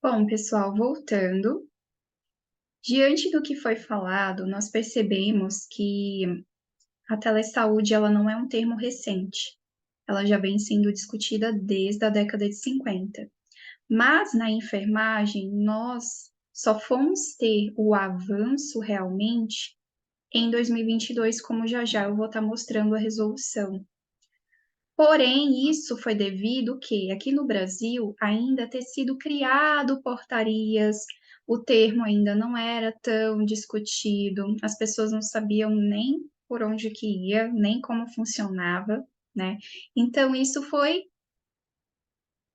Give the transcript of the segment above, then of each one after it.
Bom, pessoal, voltando, diante do que foi falado, nós percebemos que a telesaúde ela não é um termo recente. Ela já vem sendo discutida desde a década de 50. Mas na enfermagem, nós só fomos ter o avanço realmente em 2022, como já já eu vou estar mostrando a resolução. Porém, isso foi devido que aqui no Brasil ainda ter sido criado portarias, o termo ainda não era tão discutido, as pessoas não sabiam nem por onde que ia, nem como funcionava, né? Então, isso foi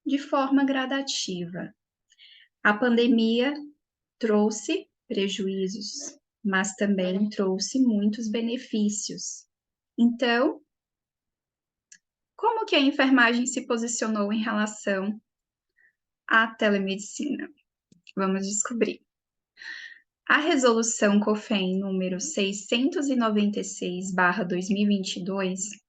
de forma gradativa. A pandemia trouxe prejuízos, mas também trouxe muitos benefícios. Então, como que a enfermagem se posicionou em relação à telemedicina? Vamos descobrir. A resolução COFEN número 696/2022,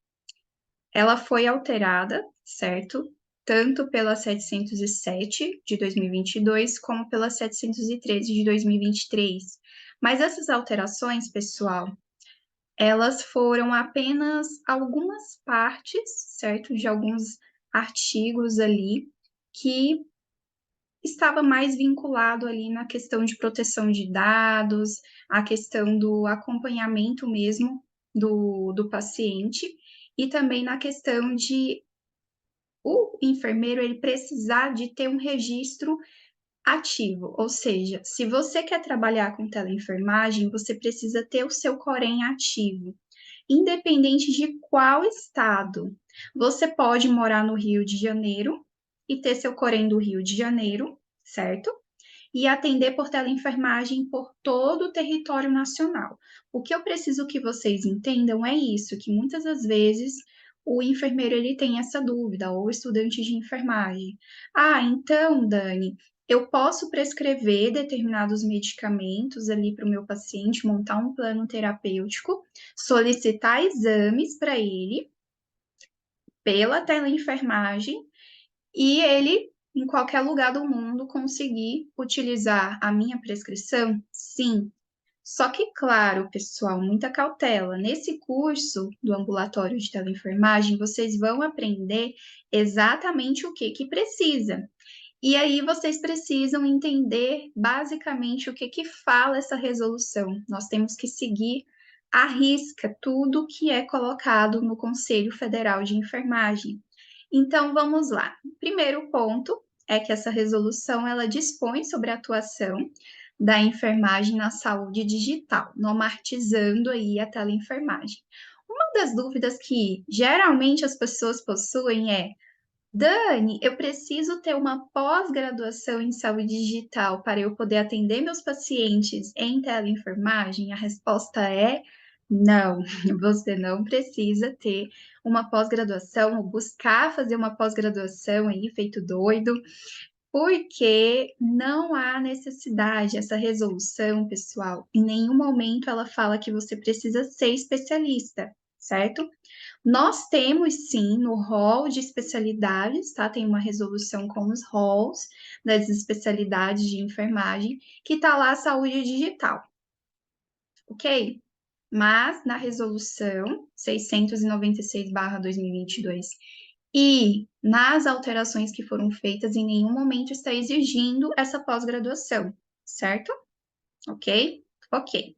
ela foi alterada, certo? Tanto pela 707 de 2022 como pela 713 de 2023. Mas essas alterações, pessoal, elas foram apenas algumas partes, certo? De alguns artigos ali que estava mais vinculado ali na questão de proteção de dados, a questão do acompanhamento mesmo do paciente, e também na questão de o enfermeiro ele precisar de ter um registro ativo, ou seja, se você quer trabalhar com teleenfermagem, você precisa ter o seu Corém ativo, independente de qual estado. Você pode morar no Rio de Janeiro e ter seu Corém do Rio de Janeiro, certo? E atender por teleenfermagem por todo o território nacional. O que eu preciso que vocês entendam é isso, que muitas das vezes o enfermeiro ele tem essa dúvida, ou o estudante de enfermagem. Ah, então, Dani, eu posso prescrever determinados medicamentos ali para o meu paciente, montar um plano terapêutico, solicitar exames para ele pela teleenfermagem e ele, em qualquer lugar do mundo, conseguir utilizar a minha prescrição? Sim. Só que, claro, pessoal, muita cautela. Nesse curso do ambulatório de teleenfermagem, vocês vão aprender exatamente o que que precisa. E aí vocês precisam entender basicamente o que que fala essa resolução. Nós temos que seguir à risca tudo que é colocado no Conselho Federal de Enfermagem. Então vamos lá. Primeiro ponto é que essa resolução ela dispõe sobre a atuação da enfermagem na saúde digital, normatizando aí a teleenfermagem. Uma das dúvidas que geralmente as pessoas possuem é: Dani, eu preciso ter uma pós-graduação em saúde digital para eu poder atender meus pacientes em teleenfermagem? A resposta é não, você não precisa ter uma pós-graduação ou buscar fazer uma pós-graduação aí, feito doido, porque não há necessidade. Essa resolução, pessoal, em nenhum momento ela fala que você precisa ser especialista, certo? Nós temos sim no rol de especialidades, tá? Tem uma resolução com os rols das especialidades de enfermagem, que tá lá saúde digital, ok? Mas na resolução 696/2022 e nas alterações que foram feitas, em nenhum momento está exigindo essa pós-graduação, certo? Ok? Ok.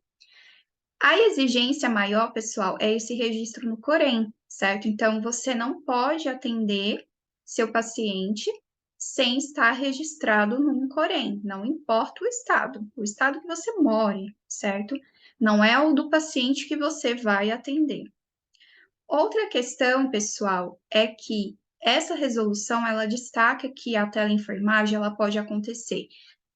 A exigência maior, pessoal, é esse registro no Corém, certo? Então, você não pode atender seu paciente sem estar registrado num Corém, não importa o estado que você more, certo? Não é o do paciente que você vai atender. Outra questão, pessoal, é que essa resolução, ela destaca que a teleenfermagem, ela pode acontecer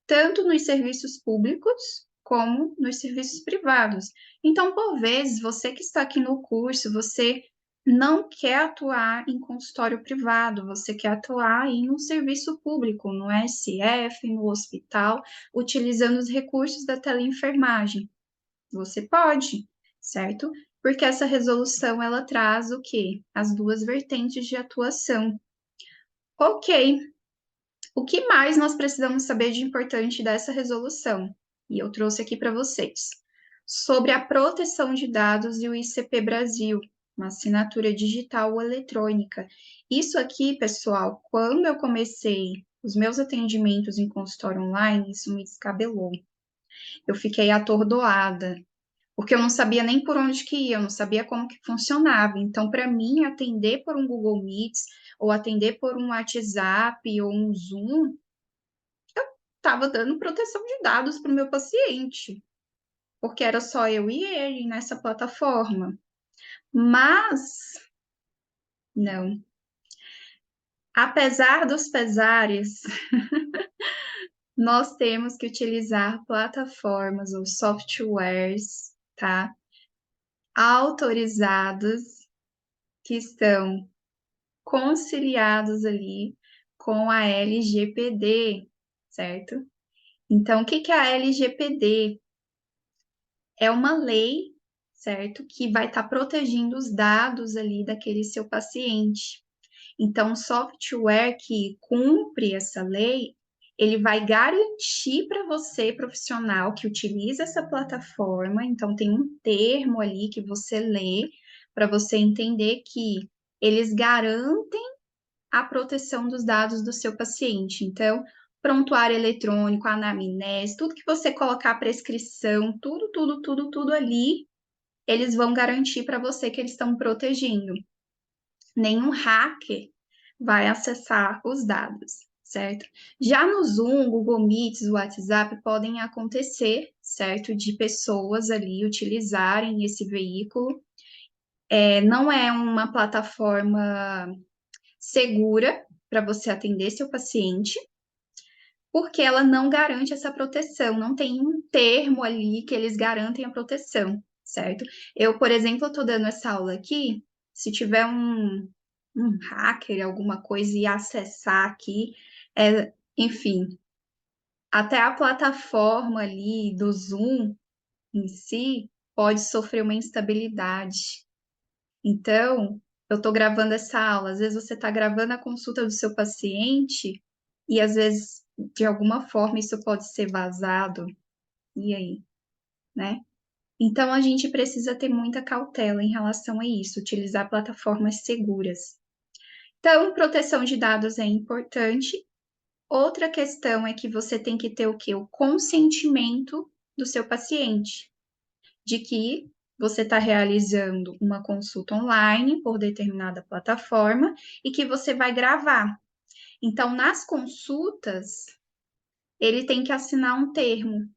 tanto nos serviços públicos como nos serviços privados. Então, por vezes, você que está aqui no curso, você não quer atuar em consultório privado, você quer atuar em um serviço público, no SF, no hospital, utilizando os recursos da teleenfermagem. Você pode, certo? Porque essa resolução ela traz o quê? As duas vertentes de atuação. Ok. O que mais nós precisamos saber de importante dessa resolução? E eu trouxe aqui para vocês. Sobre a proteção de dados e o ICP Brasil, uma assinatura digital ou eletrônica. Isso aqui, pessoal, quando eu comecei os meus atendimentos em consultório online, isso me descabelou. Eu fiquei atordoada, porque eu não sabia nem por onde que ia, eu não sabia como que funcionava. Então, para mim, atender por um Google Meets ou atender por um WhatsApp ou um Zoom, estava dando proteção de dados para o meu paciente, porque era só eu e ele nessa plataforma. Mas, não. Apesar dos pesares, nós temos que utilizar plataformas ou softwares, tá? Autorizados, que estão conciliados ali com a LGPD, certo? Então, o que que é a LGPD? É uma lei, certo? Que vai estar protegendo os dados ali daquele seu paciente. Então, o software que cumpre essa lei, ele vai garantir para você, profissional, que utiliza essa plataforma, então tem um termo ali que você lê para você entender que eles garantem a proteção dos dados do seu paciente. Então, prontuário eletrônico, anamnese, tudo que você colocar prescrição, tudo ali, eles vão garantir para você que eles estão protegendo. Nenhum hacker vai acessar os dados, certo? Já no Zoom, Google Meets, WhatsApp podem acontecer, certo? De pessoas ali utilizarem esse veículo. Não é uma plataforma segura para você atender seu paciente, porque ela não garante essa proteção, não tem um termo ali que eles garantem a proteção, certo? Eu, por exemplo, estou dando essa aula aqui, se tiver um hacker, alguma coisa, e acessar aqui, enfim, até a plataforma ali do Zoom em si pode sofrer uma instabilidade. Então, eu estou gravando essa aula, às vezes você está gravando a consulta do seu paciente e às vezes, de alguma forma, isso pode ser vazado. E aí, né? Então, a gente precisa ter muita cautela em relação a isso, utilizar plataformas seguras. Então, proteção de dados é importante. Outra questão é que você tem que ter o quê? O consentimento do seu paciente, de que você está realizando uma consulta online por determinada plataforma e que você vai gravar. Então, nas consultas, ele tem que assinar um termo.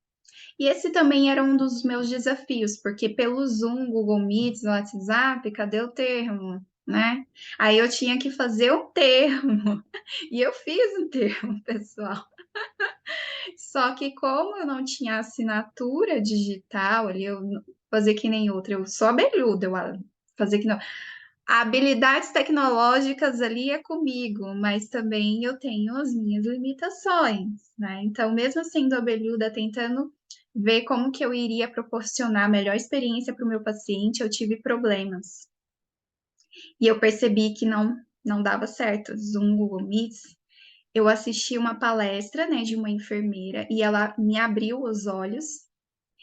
E esse também era um dos meus desafios, porque pelo Zoom, Google Meets, WhatsApp, cadê o termo? Né? Aí eu tinha que fazer um termo. E eu fiz um termo, pessoal. Só que como eu não tinha assinatura digital ali, eu fazer que nem outra, eu sou abelhuda, eu fazer que não. Habilidades tecnológicas ali é comigo, mas também eu tenho as minhas limitações, né? Então, mesmo sendo abelhuda, tentando ver como que eu iria proporcionar a melhor experiência para o meu paciente, eu tive problemas. E eu percebi que não dava certo. Zoom, Google Meets, eu assisti uma palestra, né, de uma enfermeira e ela me abriu os olhos.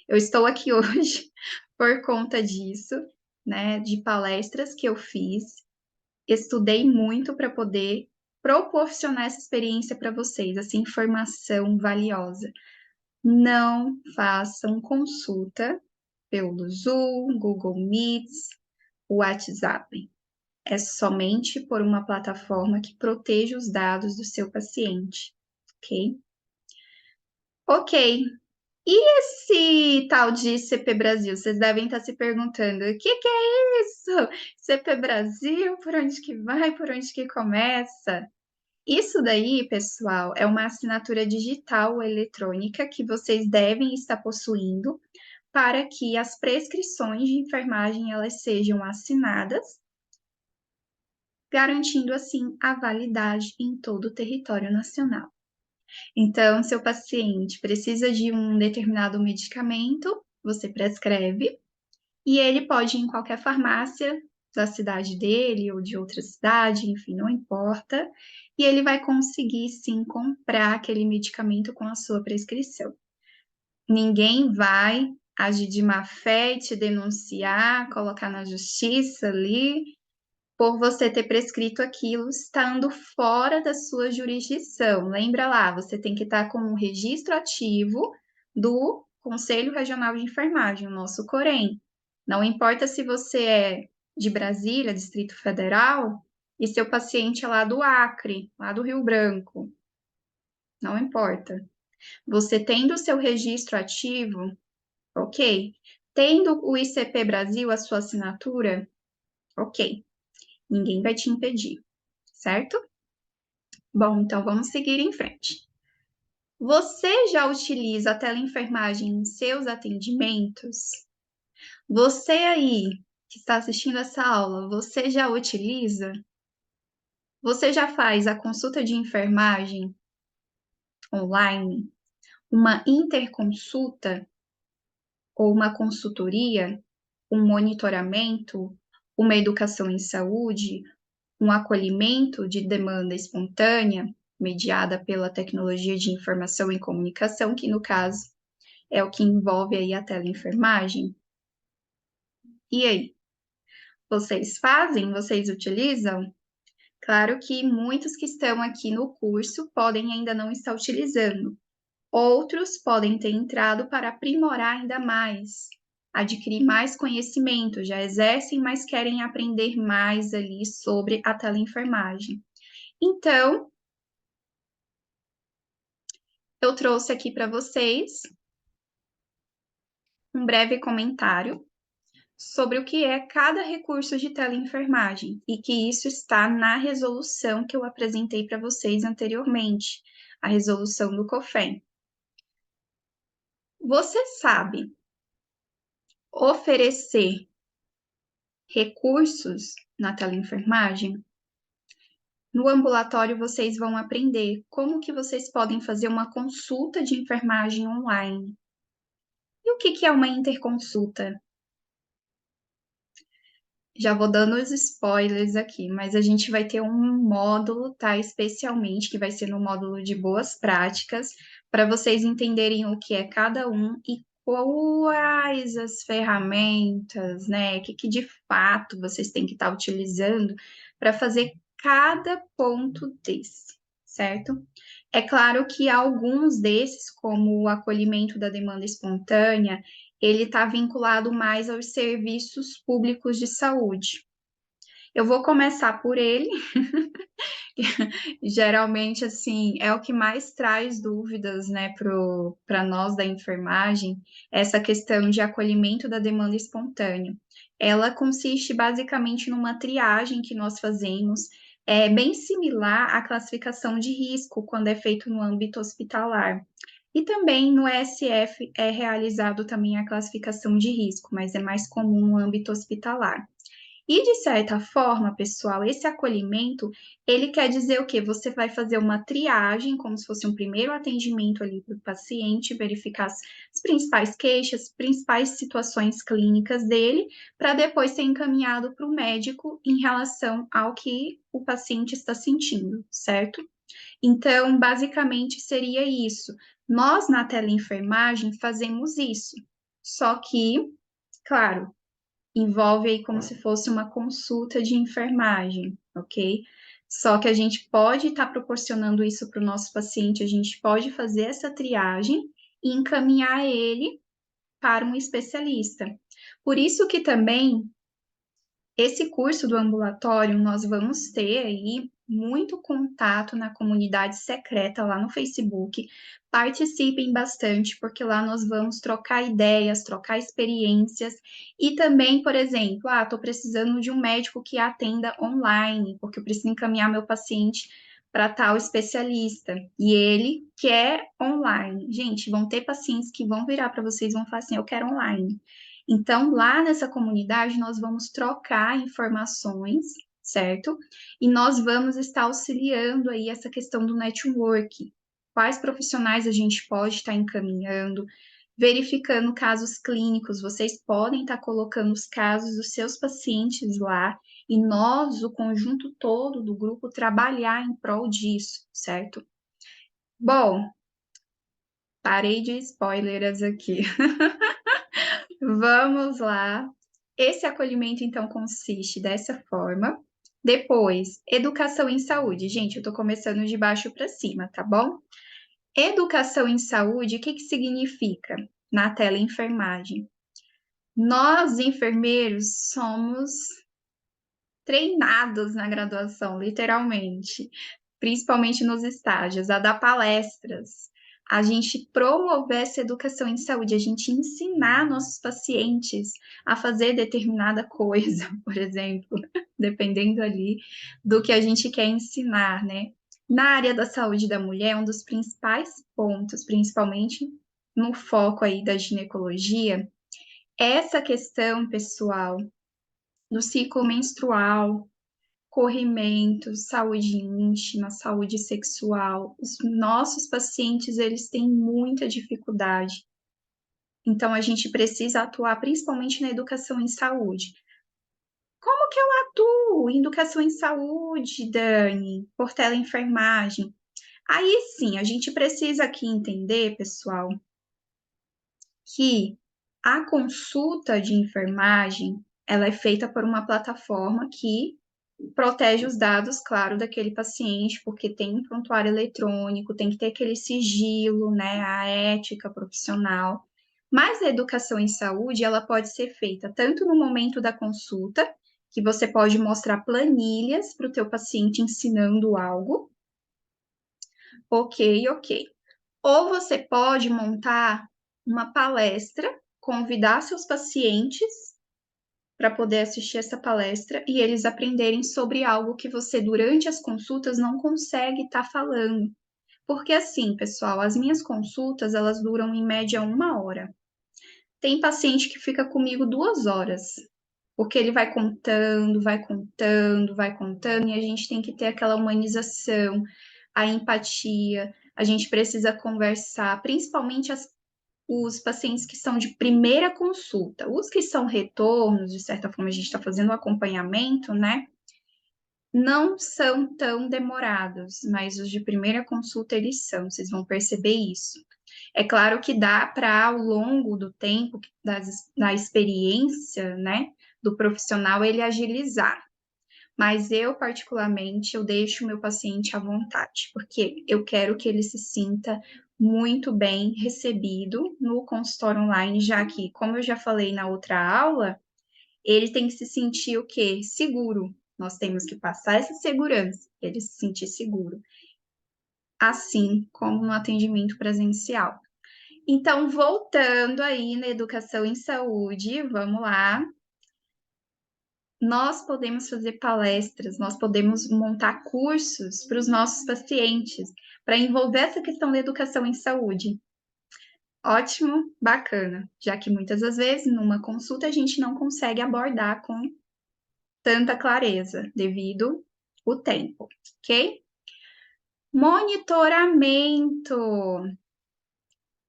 Eu estou aqui hoje por conta disso, né, de palestras que eu fiz. Estudei muito para poder proporcionar essa experiência para vocês, essa informação valiosa. Não façam consulta pelo Zoom, Google Meets, WhatsApp. É somente por uma plataforma que proteja os dados do seu paciente, ok? Ok. E esse tal de CP Brasil? Vocês devem estar se perguntando, o que é isso? CP Brasil, por onde que vai, por onde que começa? Isso daí, pessoal, é uma assinatura digital ou eletrônica que vocês devem estar possuindo para que as prescrições de enfermagem elas sejam assinadas, garantindo assim a validade em todo o território nacional. Então, seu paciente precisa de um determinado medicamento, você prescreve, e ele pode ir em qualquer farmácia da cidade dele ou de outra cidade, enfim, não importa, e ele vai conseguir sim comprar aquele medicamento com a sua prescrição. Ninguém vai agir de má fé e te denunciar, colocar na justiça ali, por você ter prescrito aquilo estando fora da sua jurisdição. Lembra lá, você tem que estar com um registro ativo do Conselho Regional de Enfermagem, o nosso COREN. Não importa se você é de Brasília, Distrito Federal, e seu paciente é lá do Acre, lá do Rio Branco. Não importa. Você tendo o seu registro ativo, ok. Tendo o ICP Brasil, a sua assinatura, ok. Ninguém vai te impedir, certo? Bom, então vamos seguir em frente. Você já utiliza a teleenfermagem em seus atendimentos? Você aí que está assistindo essa aula, você já utiliza? Você já faz a consulta de enfermagem online? Uma interconsulta ou uma consultoria? Um monitoramento? Uma educação em saúde? Um acolhimento de demanda espontânea, mediada pela tecnologia de informação e comunicação, que no caso é o que envolve aí a teleenfermagem. E aí, vocês fazem? Vocês utilizam? Claro que muitos que estão aqui no curso podem ainda não estar utilizando. Outros podem ter entrado para aprimorar ainda mais, adquirir mais conhecimento, já exercem, mas querem aprender mais ali sobre a teleenfermagem. Então, eu trouxe aqui para vocês um breve comentário sobre o que é cada recurso de teleenfermagem e que isso está na resolução que eu apresentei para vocês anteriormente, a resolução do COFEM. Você sabe oferecer recursos na teleenfermagem? No ambulatório, vocês vão aprender como que vocês podem fazer uma consulta de enfermagem online. E o que é uma interconsulta? Já vou dando os spoilers aqui, mas a gente vai ter um módulo, tá? Especialmente, que vai ser no módulo de boas práticas, para vocês entenderem o que é cada um e quais as ferramentas, né? Que de fato vocês têm que estar utilizando para fazer cada ponto desse, certo? É claro que alguns desses, como o acolhimento da demanda espontânea, ele está vinculado mais aos serviços públicos de saúde. Eu vou começar por ele, geralmente, assim, é o que mais traz dúvidas, né, para nós da enfermagem, essa questão de acolhimento da demanda espontânea. Ela consiste basicamente numa triagem que nós fazemos, é bem similar à classificação de risco quando é feito no âmbito hospitalar. E também no SF é realizado também a classificação de risco, mas é mais comum no âmbito hospitalar. E de certa forma, pessoal, esse acolhimento, ele quer dizer o quê? Você vai fazer uma triagem, como se fosse um primeiro atendimento ali para o paciente, verificar as principais queixas, principais situações clínicas dele, para depois ser encaminhado para o médico em relação ao que o paciente está sentindo, certo? Então, basicamente seria isso. Nós na teleenfermagem fazemos isso, só que, claro, envolve aí como se fosse uma consulta de enfermagem, ok? Só que a gente pode estar proporcionando isso para o nosso paciente, a gente pode fazer essa triagem e encaminhar ele para um especialista. Por isso que também esse curso do ambulatório, nós vamos ter aí muito contato na comunidade secreta lá no Facebook. Participem bastante, porque lá nós vamos trocar ideias, trocar experiências e também, por exemplo, estou precisando de um médico que atenda online, porque eu preciso encaminhar meu paciente para tal especialista e ele quer online. Gente, vão ter pacientes que vão virar para vocês e vão falar assim: eu quero online. Então, lá nessa comunidade, nós vamos trocar informações, certo? E nós vamos estar auxiliando aí essa questão do network. Quais profissionais a gente pode estar encaminhando? verificando casos clínicos, vocês podem estar colocando os casos dos seus pacientes lá e nós, o conjunto todo do grupo, trabalhar em prol disso, certo? Bom, parei de spoilers aqui. Vamos lá. Esse acolhimento, então, consiste dessa forma. Depois, educação em saúde. Gente, eu tô começando de baixo para cima, tá bom? Educação em saúde, o que que significa? Na tela, enfermagem. Nós, enfermeiros, somos treinados na graduação, literalmente, principalmente nos estágios, a dar palestras, a gente promover essa educação em saúde, a gente ensinar nossos pacientes a fazer determinada coisa, por exemplo, dependendo ali do que a gente quer ensinar, né? Na área da saúde da mulher, um dos principais pontos, principalmente no foco aí da ginecologia, é essa questão, pessoal, do ciclo menstrual, corrimento, saúde íntima, saúde sexual. Os nossos pacientes, eles têm muita dificuldade. Então, a gente precisa atuar principalmente na educação em saúde. Como que eu atuo em educação em saúde, Dani? Por teleenfermagem? Aí sim, a gente precisa aqui entender, pessoal, que a consulta de enfermagem, ela é feita por uma plataforma que protege os dados, claro, daquele paciente, porque tem um prontuário eletrônico, tem que ter aquele sigilo, né, a ética profissional. Mas a educação em saúde, ela pode ser feita tanto no momento da consulta, que você pode mostrar planilhas para o teu paciente ensinando algo, ok. Ou você pode montar uma palestra, convidar seus pacientes para poder assistir essa palestra e eles aprenderem sobre algo que você, durante as consultas, não consegue estar falando. Porque assim, pessoal, as minhas consultas, elas duram em média 1 hora. Tem paciente que fica comigo 2 horas, porque ele vai contando, e a gente tem que ter aquela humanização, a empatia, a gente precisa conversar, principalmente os pacientes que são de primeira consulta. Os que são retornos, de certa forma, a gente está fazendo um acompanhamento, né? Não são tão demorados, mas os de primeira consulta eles são, vocês vão perceber isso. É claro que dá para, ao longo do tempo, da experiência, né, do profissional, ele agilizar. Mas eu, particularmente, eu deixo o meu paciente à vontade, porque eu quero que ele se sinta muito bem recebido no consultório online, já que, como eu já falei na outra aula, ele tem que se sentir o quê? Seguro. Nós temos que passar essa segurança, ele se sentir seguro, assim como no atendimento presencial. Então, voltando aí na educação em saúde, vamos lá. Nós podemos fazer palestras, nós podemos montar cursos para os nossos pacientes, para envolver essa questão da educação em saúde. Ótimo, bacana, já que muitas das vezes numa consulta a gente não consegue abordar com tanta clareza devido ao tempo, ok? Monitoramento.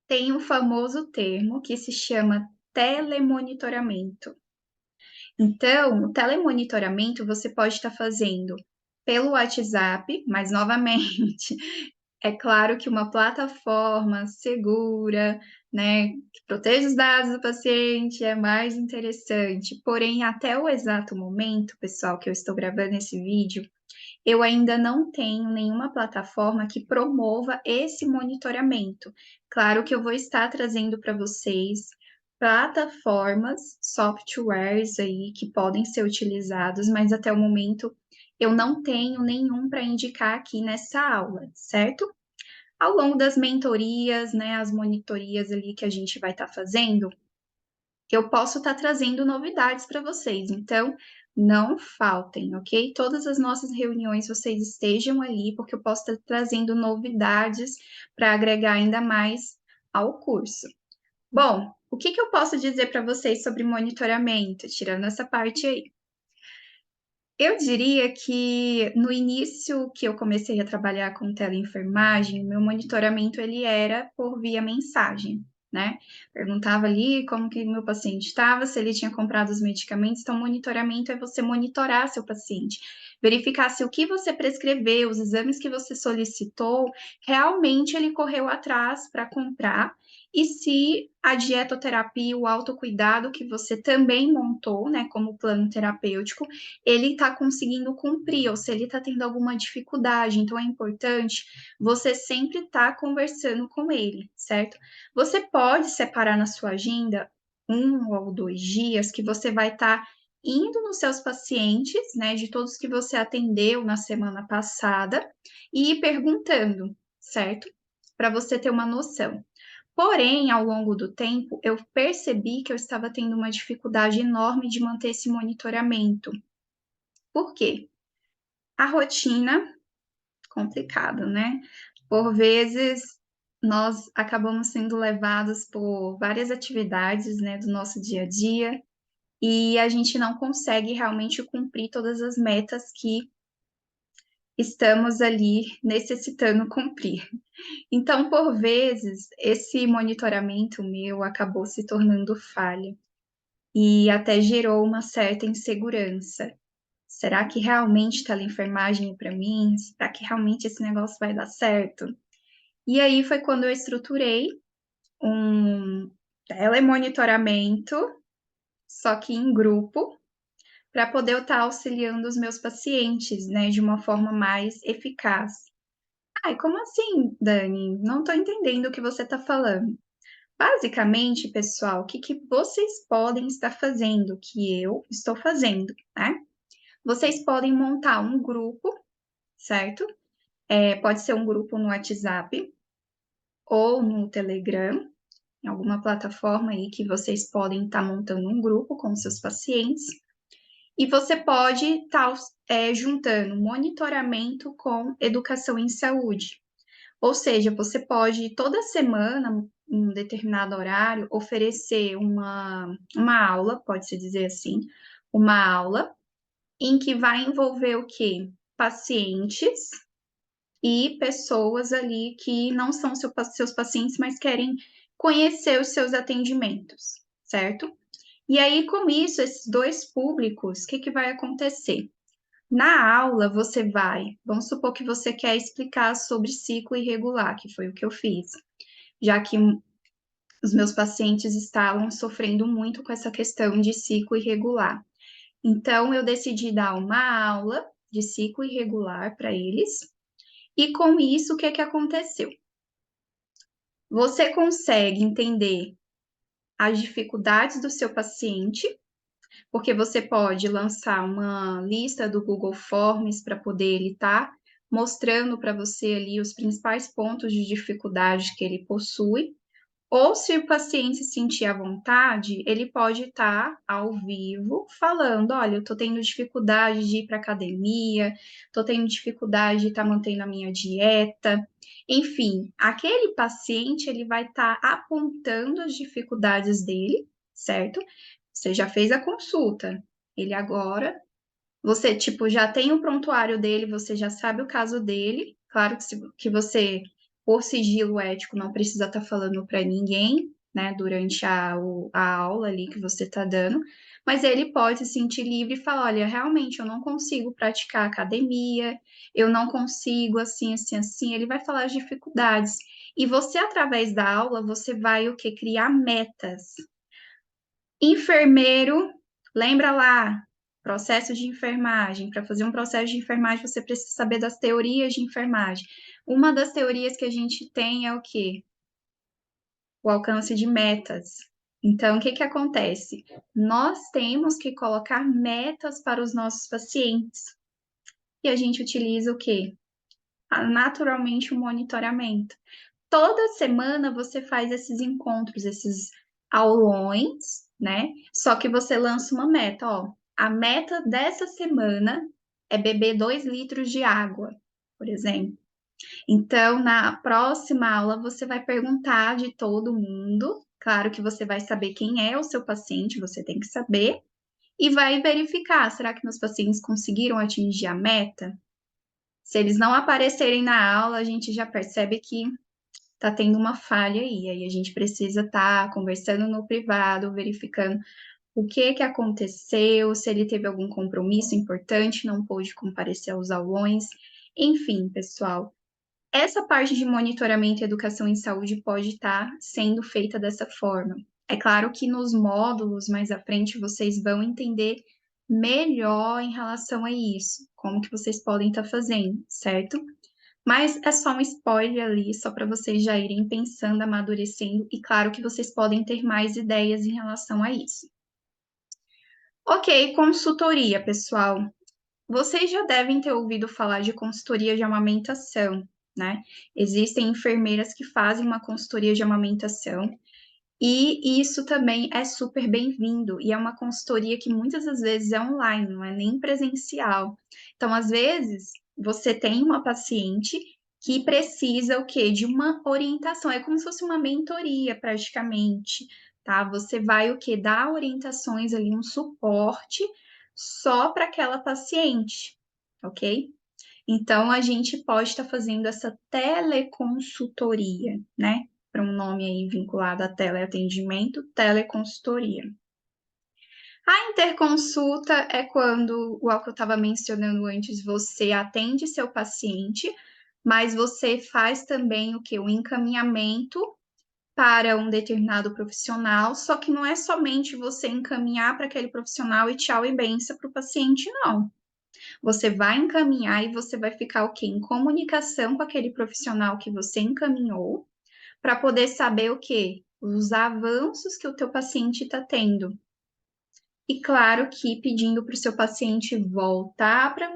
Tem um famoso termo que se chama telemonitoramento. Então, o telemonitoramento você pode estar fazendo pelo WhatsApp, mas novamente, é claro que uma plataforma segura, né, que proteja os dados do paciente é mais interessante. Porém, até o exato momento, pessoal, que eu estou gravando esse vídeo, eu ainda não tenho nenhuma plataforma que promova esse monitoramento. Claro que eu vou estar trazendo para vocês plataformas, softwares aí que podem ser utilizados, mas até o momento eu não tenho nenhum para indicar aqui nessa aula, certo? Ao longo das mentorias, né, as monitorias ali que a gente vai estar fazendo, eu posso estar trazendo novidades para vocês. Então, não faltem, ok? Todas as nossas reuniões vocês estejam ali, porque eu posso estar trazendo novidades para agregar ainda mais ao curso. Bom, o que que eu posso dizer para vocês sobre monitoramento, tirando essa parte aí? Eu diria que no início que eu comecei a trabalhar com teleenfermagem, meu monitoramento ele era por via mensagem. né? Perguntava ali como que meu paciente estava, se ele tinha comprado os medicamentos. Então, monitoramento é você monitorar seu paciente, verificar se o que você prescreveu, os exames que você solicitou, realmente ele correu atrás para comprar. E se a dietoterapia, o autocuidado que você também montou, né, como plano terapêutico, ele está conseguindo cumprir, ou se ele está tendo alguma dificuldade. Então, é importante você sempre estar conversando com ele, certo? Você pode separar na sua agenda 1 ou 2 dias que você vai estar indo nos seus pacientes, né, de todos que você atendeu na semana passada, e ir perguntando, certo? Para você ter uma noção. Porém, ao longo do tempo, eu percebi que eu estava tendo uma dificuldade enorme de manter esse monitoramento. Por quê? A rotina, complicado, né? Por vezes, nós acabamos sendo levados por várias atividades, né, do nosso dia a dia, e a gente não consegue realmente cumprir todas as metas que estamos ali necessitando cumprir. Então, por vezes, esse monitoramento meu acabou se tornando falha e até gerou uma certa insegurança. Será que realmente enfermagem para mim? Será que realmente esse negócio vai dar certo? E aí foi quando eu estruturei um telemonitoramento, só que em grupo, para poder eu estar auxiliando os meus pacientes, né, de uma forma mais eficaz. Ai, como assim, Dani? Não estou entendendo o que você está falando. Basicamente, pessoal, o que vocês podem estar fazendo, que eu estou fazendo, né? Vocês podem montar um grupo, certo? Pode ser um grupo no WhatsApp ou no Telegram, em alguma plataforma aí que vocês podem estar montando um grupo com seus pacientes. E você pode estar juntando monitoramento com educação em saúde. Ou seja, você pode toda semana, em um determinado horário, oferecer uma aula, pode-se dizer assim, uma aula em que vai envolver o quê? Pacientes e pessoas ali que não são seus pacientes, mas querem conhecer os seus atendimentos, certo? E aí, com isso, esses dois públicos, o que vai acontecer? Na aula, você vai, vamos supor que você quer explicar sobre ciclo irregular, que foi o que eu fiz, já que os meus pacientes estavam sofrendo muito com essa questão de ciclo irregular. Então, eu decidi dar uma aula de ciclo irregular para eles, e com isso, o que aconteceu? Você consegue entender as dificuldades do seu paciente, porque você pode lançar uma lista do Google Forms para poder ele estar mostrando para você ali os principais pontos de dificuldade que ele possui. Ou se o paciente se sentir à vontade, ele pode estar ao vivo falando: olha, eu estou tendo dificuldade de ir para academia, estou tendo dificuldade de estar mantendo a minha dieta. Enfim, aquele paciente ele vai estar apontando as dificuldades dele, certo? Você já fez a consulta. Ele agora, você tipo já tem o prontuário dele, você já sabe o caso dele. Claro que você por sigilo ético, não precisa estar falando para ninguém, né, durante a aula ali que você está dando, mas ele pode se sentir livre e falar: olha, realmente eu não consigo praticar academia, eu não consigo, assim, assim, assim. Ele vai falar as dificuldades. E você, através da aula, você vai o quê? Criar metas. Enfermeiro, lembra lá, processo de enfermagem. Para fazer um processo de enfermagem, você precisa saber das teorias de enfermagem. Uma das teorias que a gente tem é o quê? O alcance de metas. Então, o que acontece? Nós temos que colocar metas para os nossos pacientes. E a gente utiliza o quê? Naturalmente, o monitoramento. Toda semana você faz esses encontros, esses aulões, né? Só que você lança uma meta, ó. A meta dessa semana é beber 2 litros de água, por exemplo. Então, na próxima aula, você vai perguntar de todo mundo. Claro que você vai saber quem é o seu paciente, você tem que saber. E vai verificar, será que meus pacientes conseguiram atingir a meta? Se eles não aparecerem na aula, a gente já percebe que tá tendo uma falha aí a gente precisa estar conversando no privado, verificando o que aconteceu, se ele teve algum compromisso importante, não pôde comparecer aos aulões. Enfim, pessoal, essa parte de monitoramento e educação em saúde pode estar sendo feita dessa forma. É claro que nos módulos mais à frente vocês vão entender melhor em relação a isso, como que vocês podem estar fazendo, certo? Mas é só um spoiler ali, só para vocês já irem pensando, amadurecendo, e claro que vocês podem ter mais ideias em relação a isso. Ok, consultoria, pessoal. Vocês já devem ter ouvido falar de consultoria de amamentação, né? Existem enfermeiras que fazem uma consultoria de amamentação e isso também é super bem-vindo. E é uma consultoria que muitas das vezes é online, não é nem presencial. Então, às vezes, você tem uma paciente que precisa o quê? De uma orientação. É como se fosse uma mentoria, praticamente, tá? Você vai o quê? Dar orientações ali, um suporte só para aquela paciente, ok? Então, a gente pode estar fazendo essa teleconsultoria, né? Para um nome aí vinculado a teleatendimento, teleconsultoria. A interconsulta é quando, o que eu estava mencionando antes, você atende seu paciente, mas você faz também o que? O encaminhamento para um determinado profissional, só que não é somente você encaminhar para aquele profissional e tchau e benção para o paciente, não. Você vai encaminhar e você vai ficar o quê? Em comunicação com aquele profissional que você encaminhou, para poder saber o quê? Os avanços que o teu paciente está tendo. E claro que pedindo para o seu paciente voltar para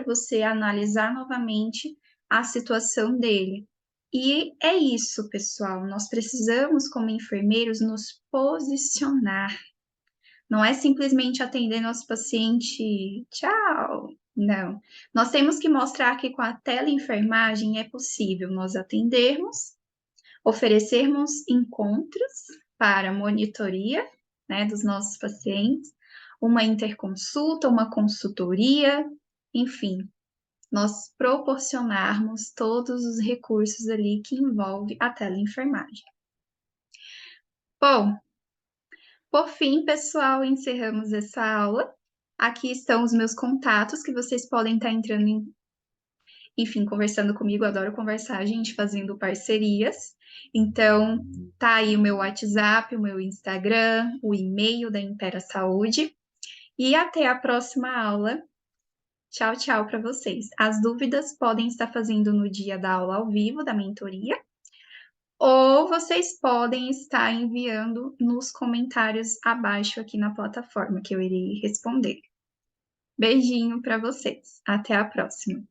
você analisar novamente a situação dele. E é isso, pessoal. Nós precisamos, como enfermeiros, nos posicionar. Não é simplesmente atender nosso paciente, tchau. Não. Nós temos que mostrar que com a teleenfermagem é possível nós atendermos, oferecermos encontros para monitoria, né, dos nossos pacientes, uma interconsulta, uma consultoria, enfim, nós proporcionarmos todos os recursos ali que envolve a teleenfermagem. Bom, por fim, pessoal, encerramos essa aula. Aqui estão os meus contatos que vocês podem estar entrando enfim, conversando comigo, adoro conversar, a gente fazendo parcerias. Então, tá aí o meu WhatsApp, o meu Instagram, o e-mail da Impera Saúde. E até a próxima aula. Tchau, tchau para vocês. As dúvidas podem estar fazendo no dia da aula ao vivo, da mentoria, ou vocês podem estar enviando nos comentários abaixo aqui na plataforma, que eu irei responder. Beijinho para vocês. Até a próxima.